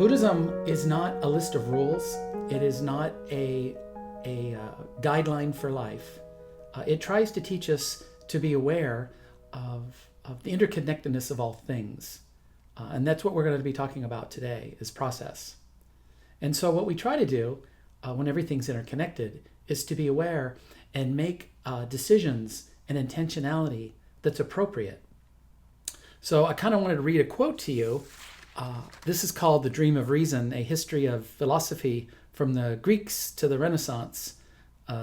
Buddhism is not a list of rules. It is not a guideline for life. It tries to teach us to be aware of the interconnectedness of all things. And that's what we're going to be talking about today, is process. And so what we try to do when everything's interconnected is to be aware and make decisions and intentionality that's appropriate. So I kind of wanted to read a quote to you. This is called The Dream of Reason, A History of Philosophy from the Greeks to the Renaissance.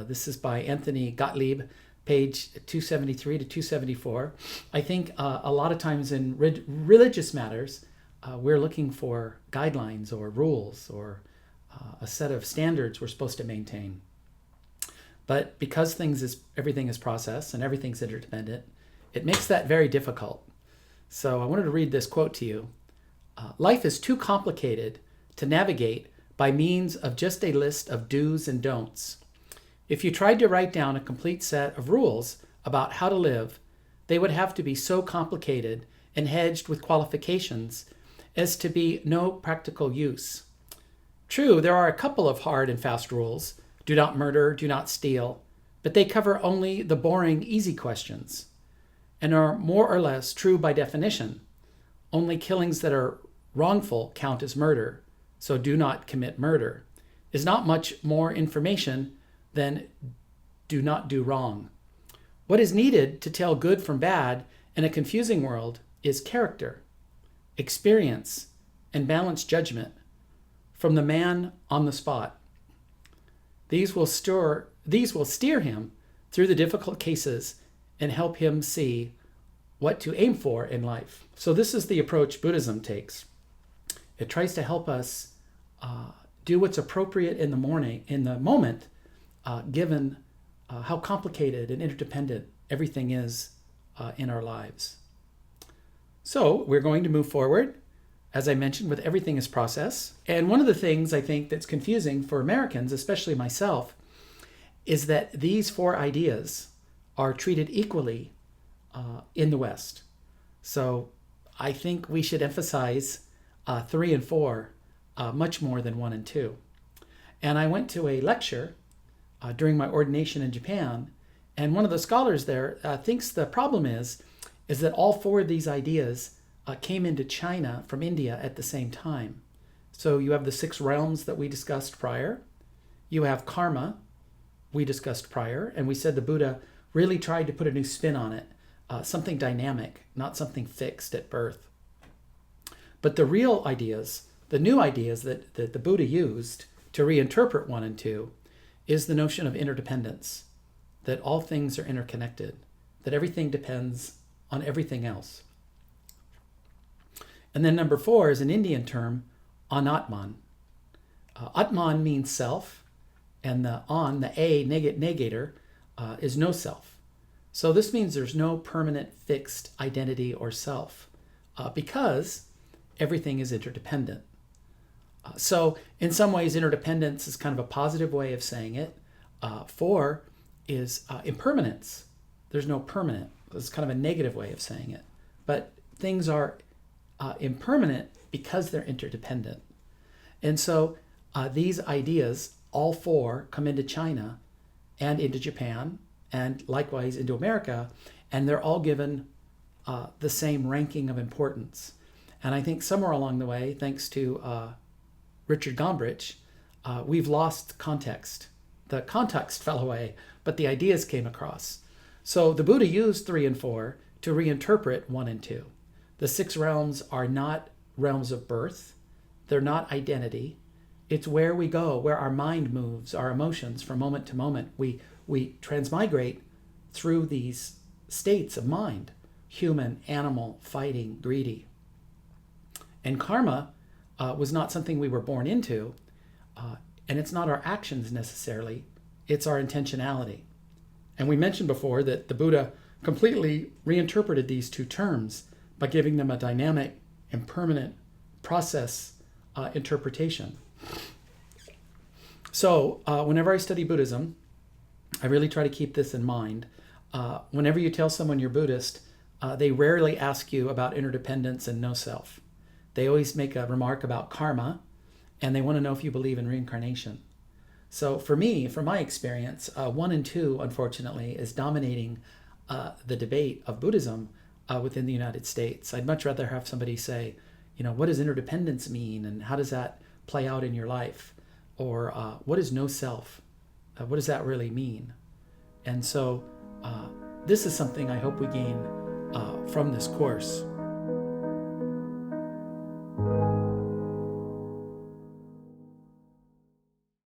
This is by Anthony Gottlieb, page 273 to 274. I think a lot of times in religious matters, we're looking for guidelines or rules or a set of standards we're supposed to maintain. But because everything is process and everything's interdependent, it makes that very difficult. So I wanted to read this quote to you. Life is too complicated to navigate by means of just a list of do's and don'ts. If you tried to write down a complete set of rules about how to live, they would have to be so complicated and hedged with qualifications as to be no practical use. True, there are a couple of hard and fast rules. Do not murder, do not steal, but they cover only the boring, easy questions and are more or less true by definition. Only killings that are wrongful count as murder, so do not commit murder, is not much more information than do not do wrong. What is needed to tell good from bad in a confusing world is character, experience, and balanced judgment from the man on the spot. These will steer him through the difficult cases and help him see what to aim for in life. So this is the approach Buddhism takes. It tries to help us do what's appropriate in the moment, given how complicated and interdependent everything is in our lives. So we're going to move forward, as I mentioned, with everything as process. And one of the things I think that's confusing for Americans, especially myself, is that these four ideas are treated equally in the West. So I think we should emphasize 3 and 4 much more than 1 and 2. And I went to a lecture during my ordination in Japan, and one of the scholars there thinks the problem is that all 4 of these ideas came into China from India at the same time. So you have the 6 realms that we discussed prior. You have karma, we discussed prior, and we said the Buddha really tried to put a new spin on it, something dynamic, not something fixed at birth. But the real ideas, the new ideas that the Buddha used to reinterpret 1 and 2 is the notion of interdependence, that all things are interconnected, that everything depends on everything else. And then number 4 is an Indian term, anatman. Atman means self, and the A, negator, is no self. So this means there's no permanent fixed identity or self, because everything is interdependent. So in some ways, interdependence is kind of a positive way of saying it. 4 is impermanence. There's no permanent. It's kind of a negative way of saying it. But things are impermanent because they're interdependent. And so these ideas, all 4, come into China and into Japan and likewise into America, and they're all given the same ranking of importance. And I think somewhere along the way, thanks to Richard Gombrich, we've lost context. The context fell away, but the ideas came across. So the Buddha used 3 and 4 to reinterpret 1 and 2. The 6 realms are not realms of birth. They're not identity. It's where we go, where our mind moves, our emotions from moment to moment. We transmigrate through these states of mind: human, animal, fighting, greedy. And karma was not something we were born into, and it's not our actions necessarily, it's our intentionality. And we mentioned before that the Buddha completely reinterpreted these 2 terms by giving them a dynamic and permanent process interpretation. So whenever I study Buddhism, I really try to keep this in mind. Whenever you tell someone you're Buddhist, they rarely ask you about interdependence and no self. They always make a remark about karma, and they want to know if you believe in reincarnation. So for me, from my experience, 1 and 2, unfortunately, is dominating the debate of Buddhism within the United States. I'd much rather have somebody say, what does interdependence mean, and how does that play out in your life? Or what is no self? What does that really mean? And so this is something I hope we gain from this course.